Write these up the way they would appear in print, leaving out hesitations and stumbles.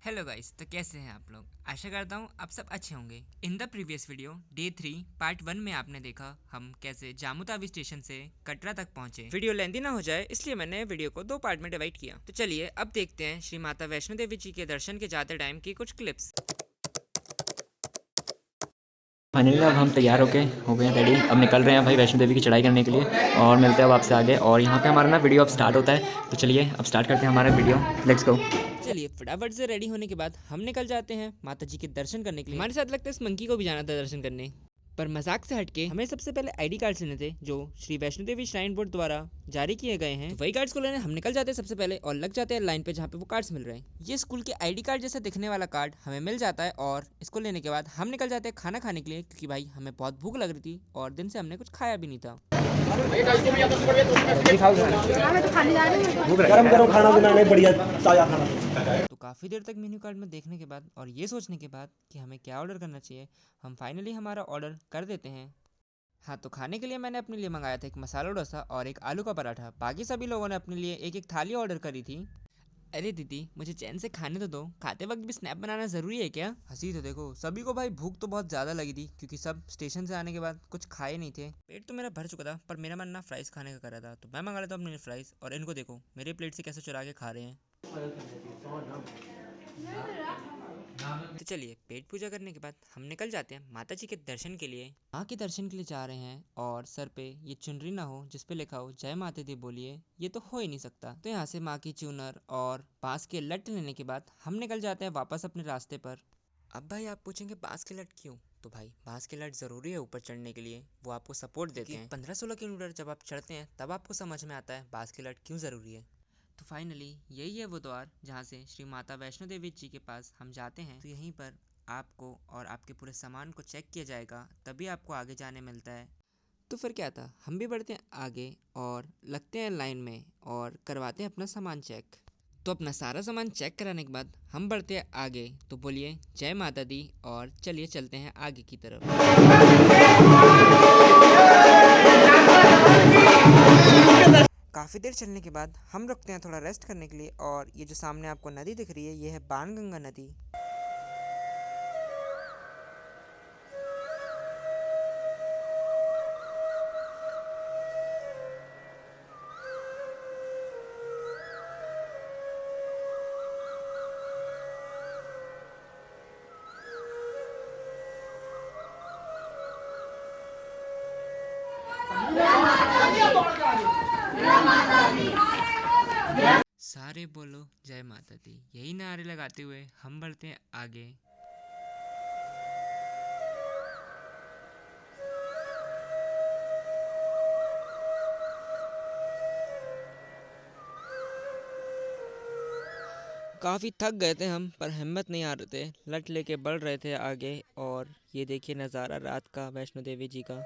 Hello guys, तो कैसे हैं आप लोग। आशा करता हूँ आप सब अच्छे होंगे। In the previous video day 3 part 1 में आपने देखा हम कैसे जामुतावी स्टेशन से कटरा तक पहुंचे। वीडियो लेंथी ना हो जाए इसलिए मैंने वीडियो को 2 पार्ट में डिवाइड किया। तो चलिए अब देखते हैं श्री माता वैष्णो देवी जी के दर्शन के जाते टाइम की कुछ क्लिप्स। फाइनली अब हम तैयार हो गए हैं रेडी। अब निकल रहे हैं भाई वैष्णो देवी की चढ़ाई करने के लिए और मिलते हैं अब आपसे आगे। और यहाँ पे हमारा ना वीडियो अब स्टार्ट होता है, तो चलिए अब स्टार्ट करते हैं हमारा वीडियो। Let's go. चलिए फटाफट से रेडी होने के बाद हम निकल जाते हैं माता जी के दर्शन करने के लिए। हमारे साथ लगता है इस मंकी को भी जाना था दर्शन करने, पर मजाक से हटके हमें सबसे पहले आईडी कार्ड्स लेने थे जो श्री वैष्णो देवी श्राइन बोर्ड द्वारा जारी किए गए हैं। तो वही कार्ड्स को लेने हम निकल जाते हैं सबसे पहले और लग जाते हैं लाइन पे जहाँ पे वो कार्ड्स मिल रहे हैं। ये स्कूल के आईडी कार्ड जैसा दिखने वाला कार्ड हमें मिल जाता है और इसको लेने के बाद हम निकल जाते हैं खाना खाने के लिए, क्योंकि भाई हमें बहुत भूख लग रही थी और दिन से हमने कुछ खाया भी नहीं था। गरम गरम खाना बनाने बढ़िया ताजा खाना। तो काफ़ी देर तक मेन्यू कार्ड में देखने के बाद और ये सोचने के बाद कि हमें क्या ऑर्डर करना चाहिए, हम फाइनली हमारा ऑर्डर कर देते हैं। हाँ, तो खाने के लिए मैंने अपने लिए मंगाया था एक मसाला डोसा और एक आलू का पराठा। बाकी सभी लोगों ने अपने लिए एक एक थाली ऑर्डर करी थी। अरे दीदी, मुझे चैन से खाने तो दो, खाते वक्त भी स्नैप बनाना ज़रूरी है क्या। हंसी तो देखो, सभी को भाई भूख तो बहुत ज़्यादा लगी थी क्योंकि सब स्टेशन से आने के बाद कुछ खाए नहीं थे। पेट तो मेरा भर चुका था पर मेरा मन ना फ्राइज़ खाने का कर रहा था, तो मैं मंगा लेता हूँ अपने लिए फ्राइज़। और इनको देखो मेरे प्लेट से कैसे चुरा के खा रहे हैं। तो चलिए पेट पूजा करने के बाद हम निकल जाते हैं माता जी के दर्शन के लिए। माँ के दर्शन के लिए जा रहे हैं और सर पे ये चुनरी ना हो जिस पे लिखा हो जय माता दी बोलिए, ये तो हो ही नहीं सकता। तो यहाँ से माँ की चूनर और बांस के लट लेने के बाद हम निकल जाते हैं वापस अपने रास्ते पर। अब भाई आप पूछेंगे बांस के लट क्यों, तो भाई बांस के लट ज़रूरी है ऊपर चढ़ने के लिए, वो आपको सपोर्ट देते हैं। 15-16 किलोमीटर जब आप चढ़ते हैं तब आपको समझ में आता है बांस के लट क्यों ज़रूरी है। तो फाइनली यही है वो द्वार जहाँ से श्री माता वैष्णो देवी जी के पास हम जाते हैं। तो यहीं पर आपको और आपके पूरे सामान को चेक किया जाएगा, तभी आपको आगे जाने मिलता है। तो फिर क्या था, हम भी बढ़ते हैं आगे और लगते हैं लाइन में और करवाते हैं अपना सामान चेक। तो अपना सारा सामान चेक कराने के बाद हम बढ़ते हैं आगे। तो बोलिए जय माता दी और चलिए चलते हैं आगे की तरफ। काफ़ी देर चलने के बाद हम रुकते हैं थोड़ा रेस्ट करने के लिए और ये जो सामने आपको नदी दिख रही है ये है बाणगंगा नदी। सारे बोलो जय माता दी, यही नारे लगाते हुए हम बढ़ते हैं आगे। काफ़ी थक गए थे हम पर हिम्मत नहीं आ रहे थे, लट लेके बढ़ रहे थे आगे। और ये देखिए नज़ारा रात का वैष्णो देवी जी का।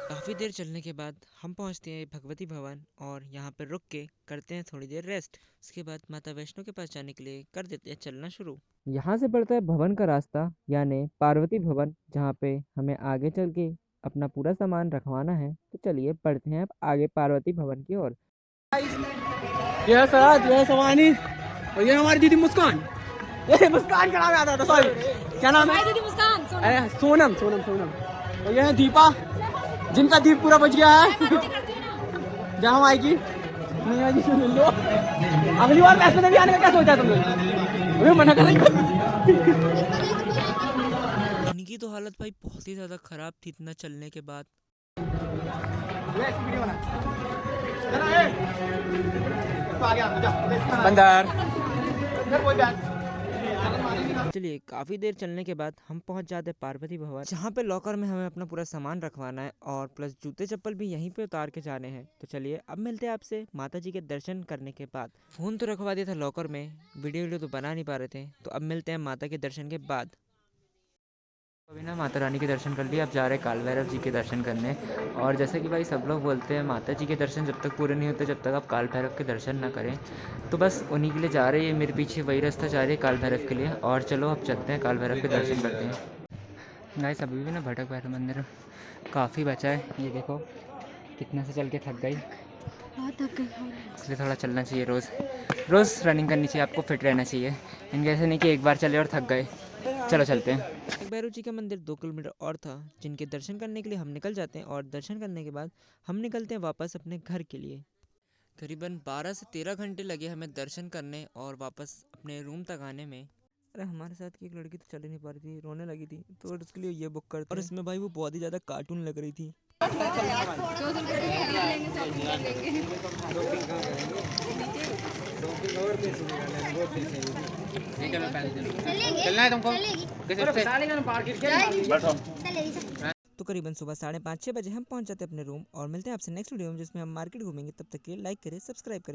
काफ़ी देर चलने के बाद हम पहुंचते हैं भगवती भवन और यहाँ पर रुक के करते हैं थोड़ी देर रेस्ट। उसके बाद माता वैष्णो के पास जाने के लिए कर देते हैं चलना शुरू। यहाँ से पड़ता है भवन का रास्ता यानी पार्वती भवन, जहाँ पे हमें आगे चल के अपना पूरा सामान रखवाना है। तो चलिए बढ़ते हैं अब आगे पार्वती भवन की ओर। यह सराज, यह सवानी और ये हमारी दीदी मुस्कान। ये मुस्कान का नाम याद आता, सॉरी क्या नाम है? दीदी मुस्कान, सोनम सोनम सोनम। और यह है दीपा, जिनका दीप पूरा बच गया है। जहाँ हम आएगी मैया जी से मिल लो। अगली बार वैष्णो देवी आने का क्या सोचा तुम लोग? हमें मना करेंगे। इनकी तो हालत भाई बहुत ही ज़्यादा ख़राब थी इतना चलने के बाद। चलिए काफ़ी देर चलने के बाद हम पहुंच जाते हैं पार्वती भवन, जहाँ पे लॉकर में हमें अपना पूरा सामान रखवाना है और प्लस जूते चप्पल भी यहीं पे उतार के जाने हैं। तो चलिए अब मिलते हैं आपसे माता जी के दर्शन करने के बाद। फ़ोन तो रखवा दिया था लॉकर में, वीडियो तो बना नहीं पा रहे थे। तो अब मिलते हैं माता के दर्शन के बाद। अभी ना माता रानी के दर्शन कर लिए, अब जा रहे हैं काल भैरव जी के दर्शन करने। और जैसे कि भाई सब लोग बोलते हैं माता जी के दर्शन जब तक पूरे नहीं होते जब तक आप काल भैरव के दर्शन ना करें, तो बस उन्हीं के लिए जा रहे हैं। मेरे पीछे वही रास्ता जा रही है काल भैरव के लिए। और चलो अब चलते हैं काल भैरव के दर्शन करते हैं। गाइस अभी भी ना भटक भैरव मंदिर काफ़ी बचा है। ये देखो कितना से चल के थक गई, बहुत थक गई। इसलिए थोड़ा चलना चाहिए, रोज़ रनिंग करनी चाहिए, आपको फिट रहना चाहिए। इनके ऐसे नहीं कि एक बार चले और थक गए। चलो चलते हैं। एक भैरव जी का मंदिर 2 किलोमीटर और था, जिनके दर्शन करने के लिए हम निकल जाते हैं और दर्शन करने के बाद हम निकलते हैं वापस अपने घर के लिए। करीबन 12 से 13 घंटे लगे हमें दर्शन करने और वापस अपने रूम तक आने में। अरे हमारे साथ की एक लड़की तो चल ही नहीं पा रही थी, रोने लगी थी, तो उसके लिए ये बुक करते। और इसमें भाई वो बहुत ही ज़्यादा कार्टून लग रही थी। चलना है तुमको? तो करीबन सुबह 5:30-6 बजे हम पहुंच जाते हैं अपने रूम और मिलते हैं आपसे नेक्स्ट वीडियो में, जिसमें हम मार्केट घूमेंगे। तब तक के लिए लाइक करें, सब्सक्राइब करें।